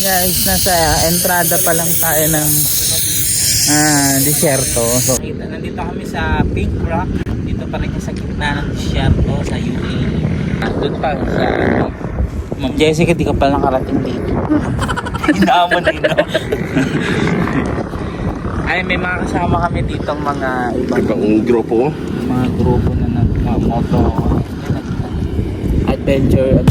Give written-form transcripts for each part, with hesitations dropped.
Guys, nasa entrada pa lang tayo ng disyerto. So, nandito kami sa Pink Rock. Dito pa rin sa gitna ng disyerto sa UAE. Doon pa sa Ma'am Jessica, di ka pala nakarating dito. Hinamon din, no? Ay, may mga kasama kami dito mga ibang grupo. Mga grupo na nag-moto adventure.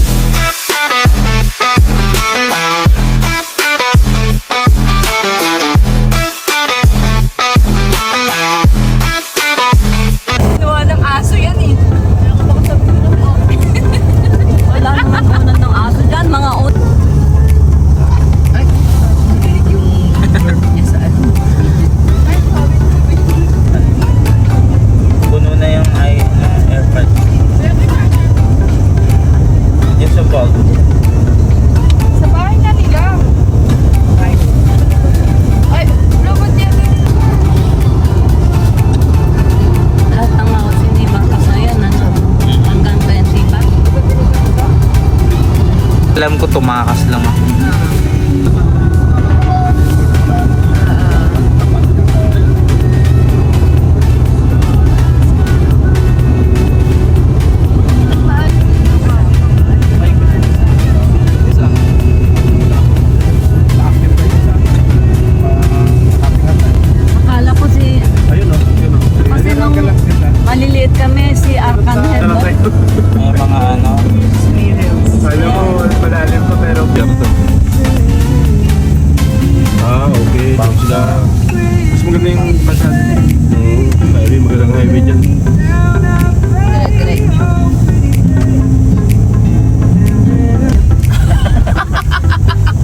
Gawa ng aso yan eh. Wala naman kunan ng aso dyan, mga ot. Ay, yung verb niya saan? Puno na yung airpod. Yes, sa bag. Sa bahay na nila. Ay, robot yan. Lahat ng mga sinibang kasayan hanggang 20 ba? Alam ko tumakas lang ako. Akala ko si... Kasi nung maliliit kami, si Arcangel ba? May mga ano. Alam mo, malalim pa pero biyerto. Okay. Parang sila. Mas maganda yung pasad. Highway, magandang highway dyan. Direct.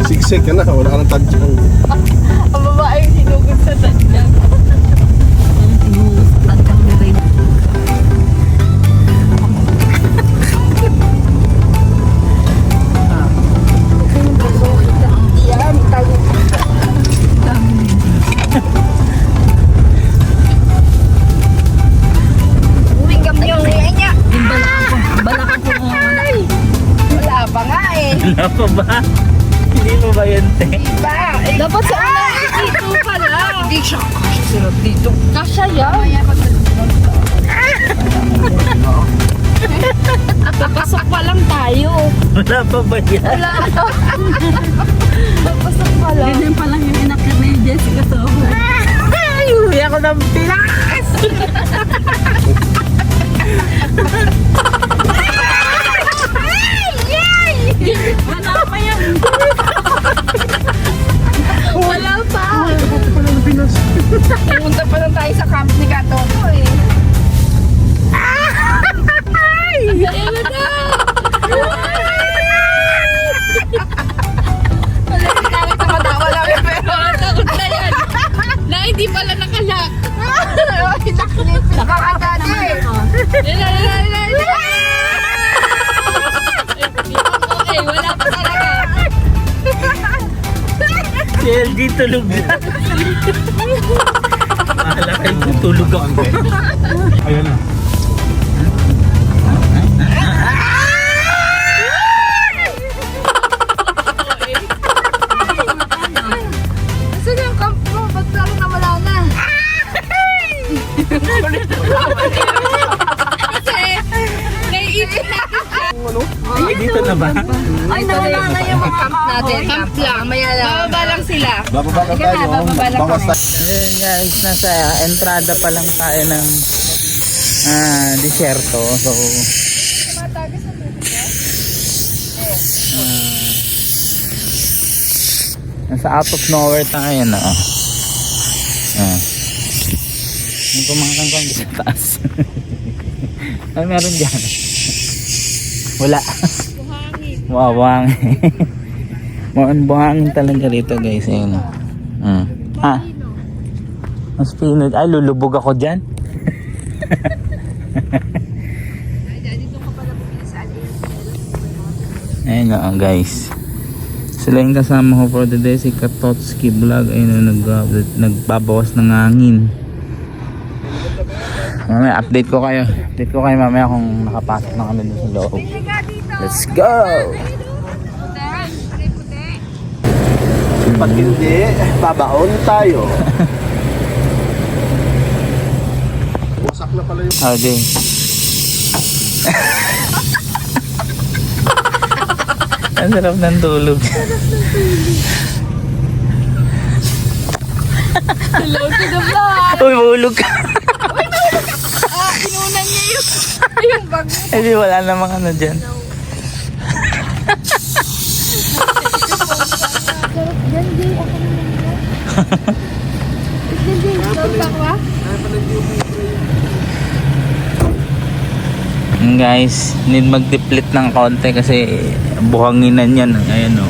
Sigsig ka na, wala ka ng tadyan. Ang babae yung hinugod sa tadyan. Ang hinugod sa tadyan ni Ray. Umingam na yung ngayon niya. Balakan ko nga. Wala pa nga eh. Wala pa ba? Hindi mo ba yun, te? Dapat sa una dito pala. Hindi siya kasya sila dito. Kasya yan. Papasok pa lang tayo. Wala pa ba yan? Wala. Papasok pa lang. Ganyan pa lang yung inakit ni Jessica to. Ay, uwi ako ng Pilas! Wala pa yan. Wala pa. Pumunta pa lang tayo sa camp ni Katoto eh. Ayun na! Wala si Kami tumatawa lang eh, pero takot na yan. Na hindi pala nakalak. Nakakagad eh. Okay, wala pa talaga. Si LG tulog na. Mahala kayo tutulog ako. Ayan na. Saan yung camp mo? Ba't parang nawala na? Kasi, naiipit natin siya. Ay, dito na ba? Ay, nawala na yung mga camp natin. Camp lang, maya lang. Bababa lang sila. Bababa na tayo. Bababa lang Bawas kami. Ayun guys, nasa entrada pa lang tayo ng disyerto. So, nasa out of nowhere tayo na. May pumakan ko sa taas. Ano meron dyan? Wala. Wow, buhangin. Buhangin talaga rito guys. Ayun. Mas pinod. Ay, lulubog ako dyan. Ayun na guys. Sila yung kasama ko for the day, si Katotski Vlog. Ayun na, nagbabawas ng hangin. Mamaya update ko kayo mamaya kung nakapasok na kami sa loob. Let's go! Pag hindi, babaon tayo. Wasak na pala yung... Okay. Ang sarap ng tulog. Hello to the vlog! Uy, mahulog ka. Inunan niya yung bag. Hindi, wala namang ano dyan. Yan, Jay. Ako naman yan. Yan, Jay. Ikaw ba? Guys, need mag-deplete ng konti kasi buhanginan yan. Ayan o.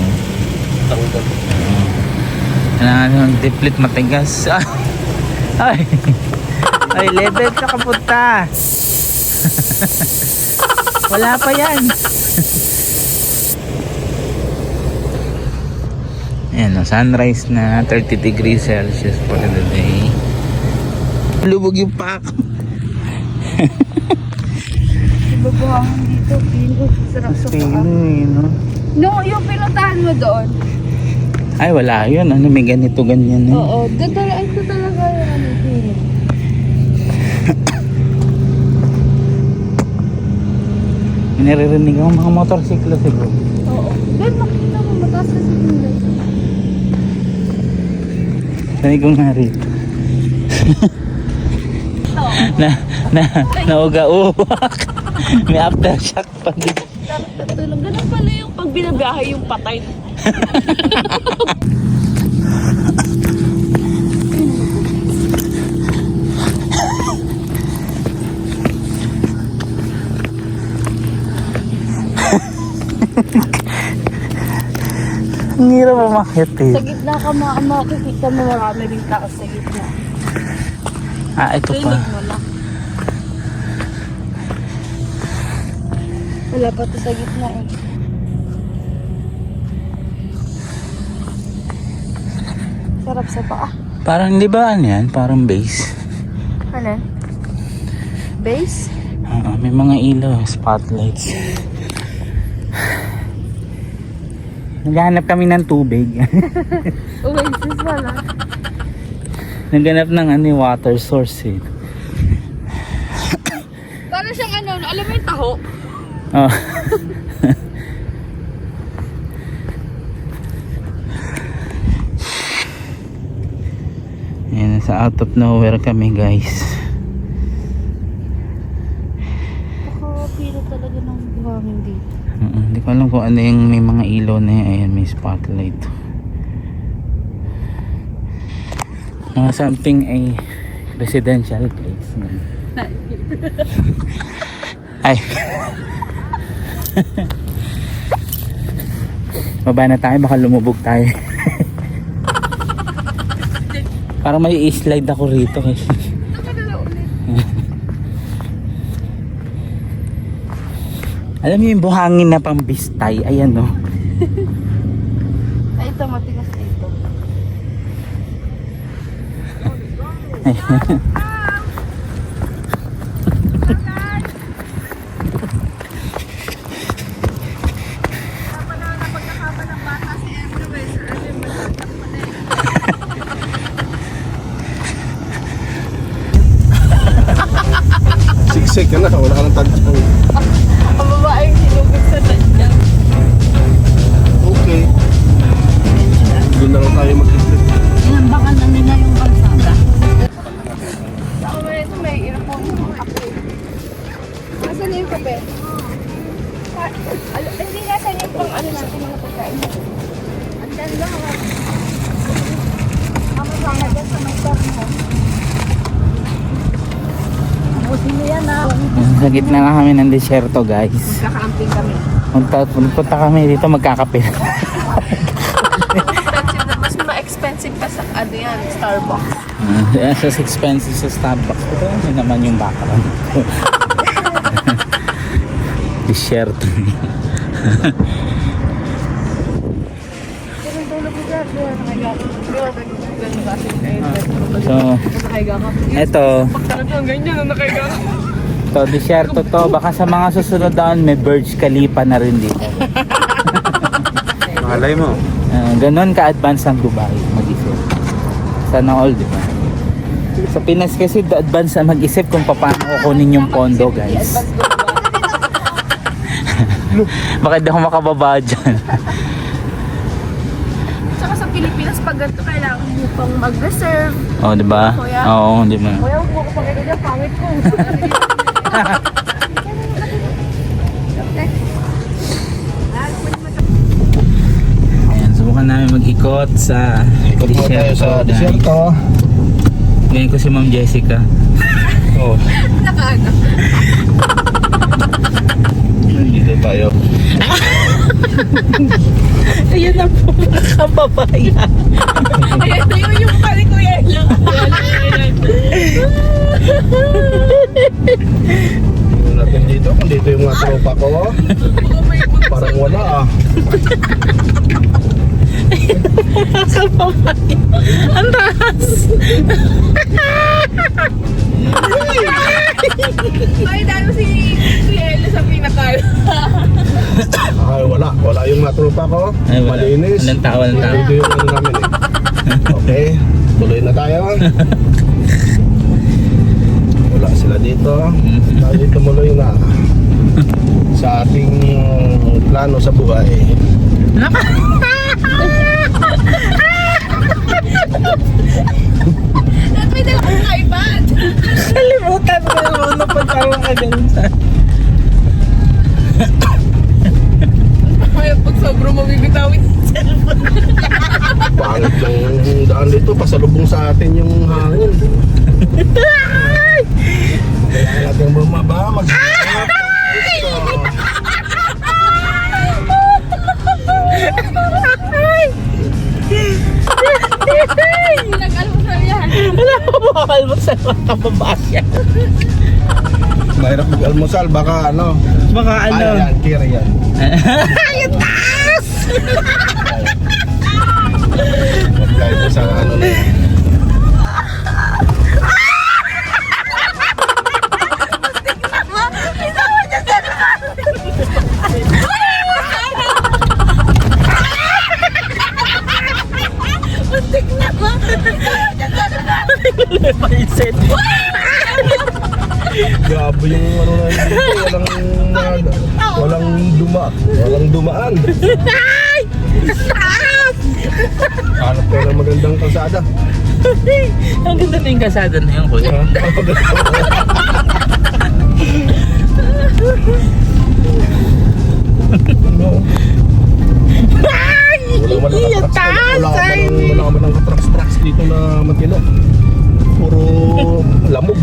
Kailangan mag-deplete matigas. Ay! Ay, level ka kapunta. Wala pa yan. Ayan o, sunrise na 30 degrees Celsius for the day. Lubog yung pack. Babuhangan dito. Pino. Sarap sa paa. no? No, yung pinuntahan mo doon. Ay, wala yun. Ano, may ganito, ganyan. Eh. Oo. Doon talaga, ito talaga yung ano, pino. May naririnig ako mga motorsiklo siguro. Oo. Doon makita mo, mataas kasi yung light. Sabi ko nga rito. Nauga-uwak. May aftershock pa din. Tulong. Ganun pala yung pag binabiyahe yung patay. Ang hirap umakyat eh. Sa gitna ka makikita mo marami rin tao sa gitna. Ah, ito pa. Rinig mo lang. Wala pa to sa gitna eh. Sarap sa paa. Parang di ba ano yan? Parang base. Ano? Base? Oo, may mga ilaw, spotlights. Naghanap kami ng tubig. Oasis pala. Naghanap ng ano, water source eh. Parang siyang ano, alam mo yung taho? Oh. Ayan, sa out of nowhere kami guys. Nakakapilo talaga ng buhangin dito. Hindi ko alam kung ano yung may mga ilaw na yun. Ayan, may spotlight. Mga something ay residential place. Ay. Baba na tayo, baka lumubog tayo. Parang may i-slide ako rito kasi. Alam mo yung buhangin na pambistay, ayan no. Ay, ito matigas dito. Siksik ka na, wala ka ng touchpoint. Ang babaeng sinugod sa nandiyan. Okay. Doon na lang tayo mag-trip. Inambakan na nila yung kalsada. Ako ba ito, may earphone yung kape. Asan na yung kape? Hindi nasan yung pang ano natin mga pagkain. Andan lang. Kama sana dyan sa may store mo. Abusin mo yan ha. Sa gitna na kami ng desyerto guys. Kakamping kami. Punta kami dito magkakape. Mas ma-expensive pa sa ano yan, Starbucks. Mas expensive sa Starbucks. Ito yun naman yung background ko. Desyerto. So, eto. To, desyerto to. Baka sa mga susunod taon may Burj Khalifa na rin dito. Malay mo. Ganon ka-advance ang Dubai mag-isip. Sana all, di ba? Sa Pinas kasi advance na mag-isip kung paano kukunin yung pondo, guys. Bakit di ako makababa dyan? Tsaka sa Pilipinas, pag ganito, kailangan mo pang mag-reserve. Oh, di ba? Kuya? Oo, di ba? Kuya, huwag mo ko pag ganyan, pangit ko. Ayan, subukan namin mag-ikot sa Ikot mo tayo sa guys. desierto. Ngayon ko si Ma'am Jessica. Oh, Nakaano. dito tayo. Ayan na po mga kababayan. Ayan na yung pali ko yan. Tingnan natin dito kung dito yung mga tropa ko. Parang wala ah. Mga kababayan. Ang taas. Ay, dahil si Kuya sa pinakal. Ay, wala yung mga tropa ko. Ay, wala. Malinis. Walang tao, walang tao. Dito yung ano namin eh. Okay, tuloy na tayo. Wala sila dito. Tayo tumuloy na sa ating plano sa buhay. At may dala kong iPad. Kalimutan ko yung ano pagkaroon ka ganun sa... Kaya pag sobrang mabibitawin. Pangit ng daan dito, pasalubong sa atin yung hangin. Kailangan natin bumaba, mag-stop. Nag-almusal yan. Wala ko makakalmasal mga kababayan. Mahirap mag-almusal, baka ano. Baka ano. Ay, yan, kira yan. Yung taas! Dahil po sa ano na yan. Mindset. Grabe yung ano na yun dito, walang dumaan. Hanap tayo ng magandang kalsada. Ang ganda na yung kasada na yun, kuya. No. Wala ka man ng katraks-traks dito na matino. Puro lamog,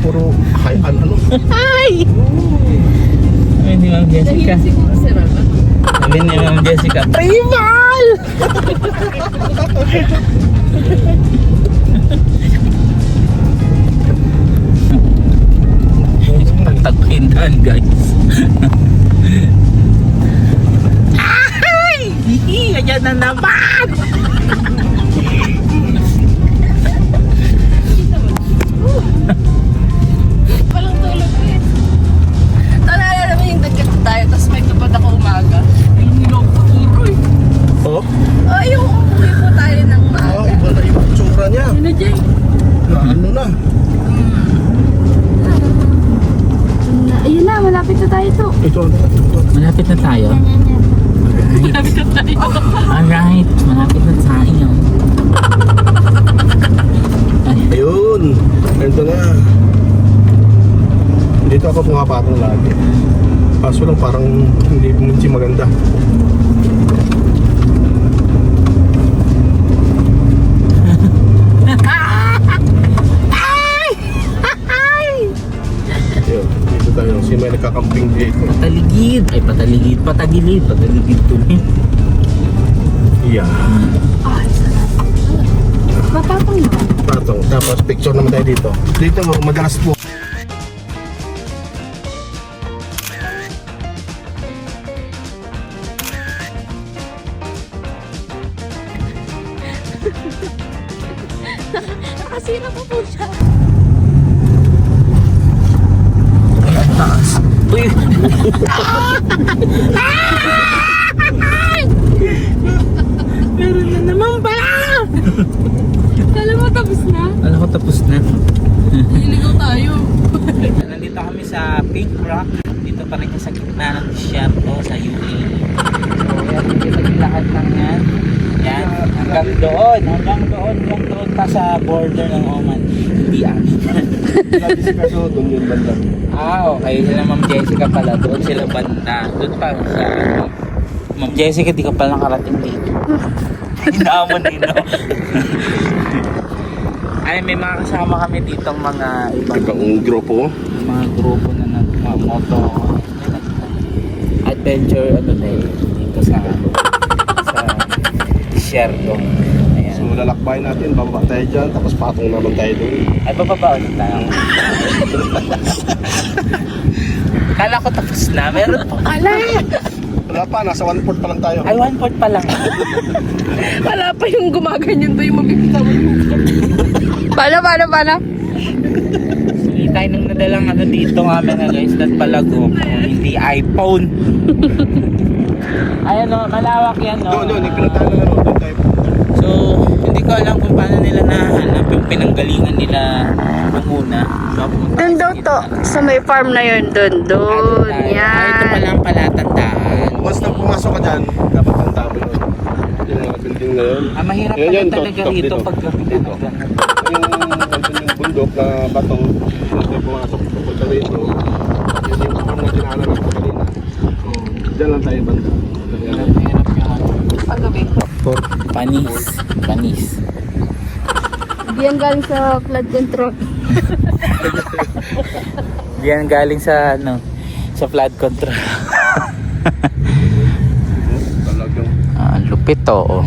puro hayan ano. Ay! Ay, ni Ma'am Jessica. Siguro si Rama. Sabi ni Ma'am Jessica, Primal! Tagpindan, guys. Ay! Ayan na naman! Walang tulog eh. Naalala naman yung nagkita tayo, tapos may tupad ako umaga. Yung nilog ko eh. Oh, Oh, yung umuwi po tayo ng maaga. iba na yung tsura niya. Ano, Jay? Na ano na. Ayun na, malapit na tayo to. Ito. Malapit na tayo. Malapit na tayo. Alright, malapit na tayo. Ay, Ayun. Ito na. Dito ako pumapatong lagi. Kaso lang parang hindi maganda. Ayun, dito tayo. Si may nagkakamping dito. pataligid. Ay, pataligid. Patagilid. Pataligid tuloy. Yeah. Mapapang na. Patong. Tapos picture naman tayo dito. Dito madalas po. Nakasira pa po siya. Ang taas. Uy! Kala mo tapos na? Alam ko tapos na. Niligaw tayo. Nandito kami sa Pink Rock. Dito pa rin sa gitna ng disyerto sa UAE. So yan, kita lahat ng yan. Yan, hanggang doon pa sa border ng Oman. Hindi amin. Jessica, so doon yung banda. Okay. Sila Ma'am Jessica pala. Doon sila banda. Doon pa sa Ma'am Jessica, di ka pala nakarating dito. Hinaamon din, no? Ay, may mga kasama kami dito mga Ibang grupo. mga grupo na nag-moto adventure dito sa disyerto. Ayan. So lalakbayin natin, bababa tayo dyan, tapos patong naman tayo doon. Ay, bababa ulit tayo. Kala ko tapos na. Meron pa pala. Wala pa, nasa 1/4 pa lang tayo. Ay, 1/4 pa lang. Wala pa yung gumaganyan to yung mabibitawan mo. Paano? Tayo nang nadalang dito kami na guys. That palago. Hindi iPhone. Ayan o, malawak yan o. Doon, nagpila tayo ng doon tayo. So, hindi ko alam kung paano nila nahanap yung pinanggalingan nila nung una. So, pumunta Doon tayo daw sa to. gitna. Sa may farm na yun. Doon. Ito pala ang palatandaan. Once na pumasok ka dyan, dapat ang tama yun. Yung mga building na yun. Mahirap Yan, pala yan, talaga top rito dito. pag gabi na Dito. ganun. Yung bundok na bato, once na pumasok papunta rito, yun yung farm na dinaanan natin kanina. So, dyan lang tayo banda. Mahirap yung ano. Paggabi. Panis. Hindi yan galing sa flood control. Diyan galing sa sa flood control. Talagang Lupit to. Oh.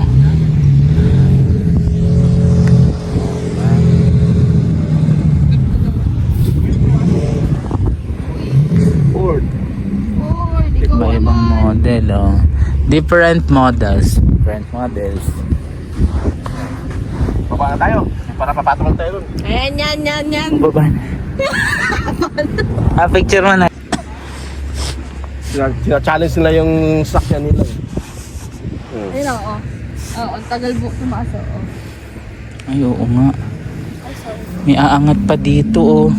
Ford. Iba-ibang model, oh. Different models. Baba na tayo. Para papatong tayo doon. Ayan, yan. Baba na. Picture mo na. Sina-challenge nila yung sakyan nila. Ayun oo. Oo, ang tagal buhok tumaas oo. Ay, oo nga. May aangat pa dito, oh.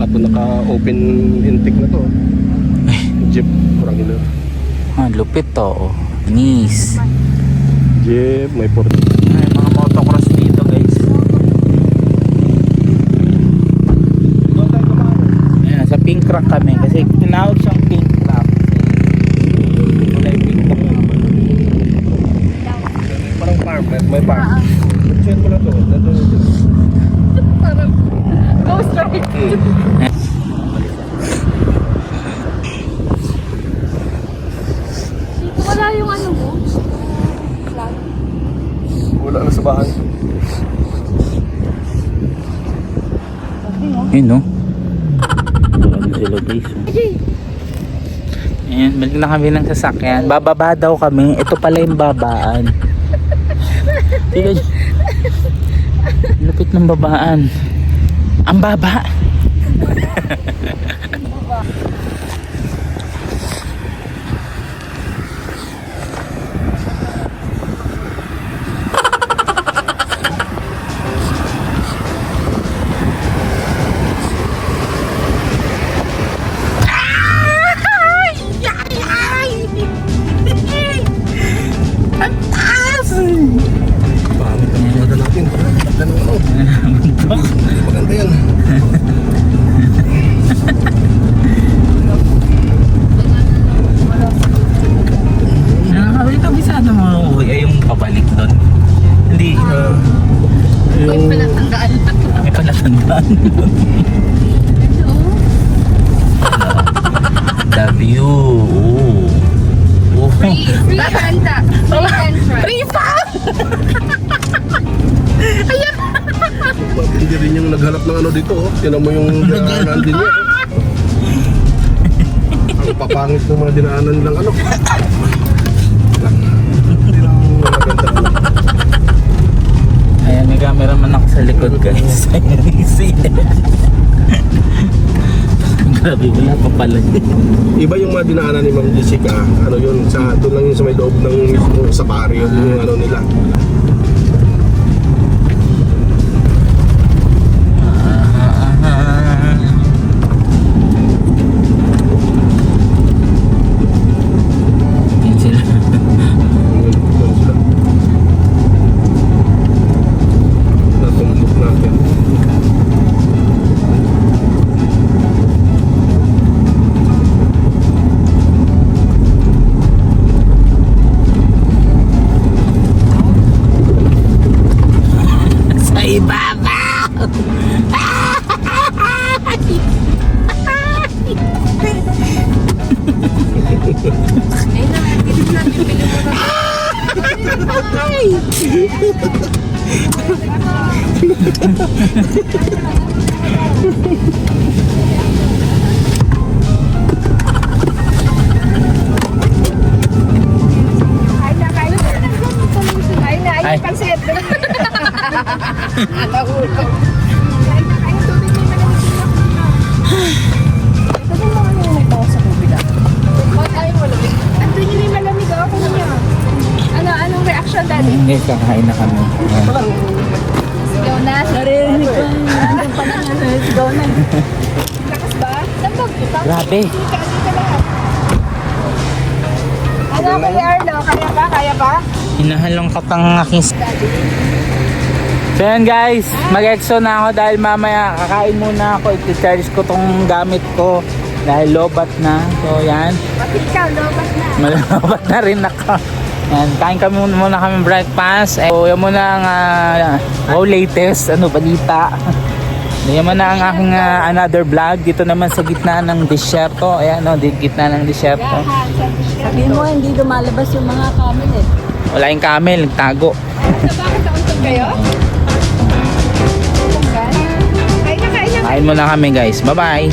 Naka-open intake na to. Jeep, kurang ilo. Lupit to, oh. Nice. Jeep, may port. Ay, mga motocross dito, guys. Ayan, sa Pink Rock kami. Kasi tinawag siyang Pink Rock. Kulay pink rock. Parang farm, may farm. Check mo na to. Parang go straight. Dito wala yung ano mo. Flag. Wala na sa bahay. Yun, no? Doon sila, guys. Ayan, balik na kami ng sasakyan. Bababa daw kami. Ito pala yung babaan. Tingnan nyo. Lupit ng babaan. Ang baba. Pangit ang mga natin. Maganda ano. Maganda yan. Nakakawin kabisado mo ay yung pabalik doon. Hindi. May palatandaan. May palatandaan. The view. Oh. Free handa. Free entrance. Free Hindi rin yung naghanap ng ano dito. Oh. Tinan mo yung dinaanan din niya. Ang papangit ng mga dinaanan nilang ano. Hindi lang maganda. Ayan, may cameraman ako sa likod, guys. Grabe, wala pa pala. Iba yung mga dinaanan ni Ma'am Jessica. Ano yun, doon lang yun sa may loob ng mismo sa barrio. Yung ano nila. Ay na, gilid na, bibili mo na. Ay na, kain na. Ay na, ay Ay. na, pansit. Nahulog. Ay na, kain tubig may malamig. Ito yung mga nanay ko sa tubig ah. Ba't ayaw malamig? Andun yun yung malamig ah. Ako niya. Anong reaction daddy? Guys, kakain na kami. Ayan. Sigaw na. Naririnig ko yung nandun pa na sigaw na. Lakas ba? Nandun. Grabe. Dito lahat. Ano, Kuya Arlo? Kaya ba? Kaya ba? Hinahalongkat ang aking... So yan guys, mag-exo na ako dahil mamaya kakain muna ako. I-charge ko tong gamit ko dahil lobat na. So yan, Pati ikaw, lobat na. malabat na rin ako. Yan, kain kami muna kami breakfast. So yan muna ang wow, latest, balita. Yan muna ang aking another vlog. Dito naman sa gitna ng disyerto. Ayan di gitna ng disyerto. Sabihin mo, hindi lumalabas yung mga camel eh. Wala yung camel, nagtago. Sa bakit nauntog kayo? Kain na, kain na. Kain muna kami guys, bye bye.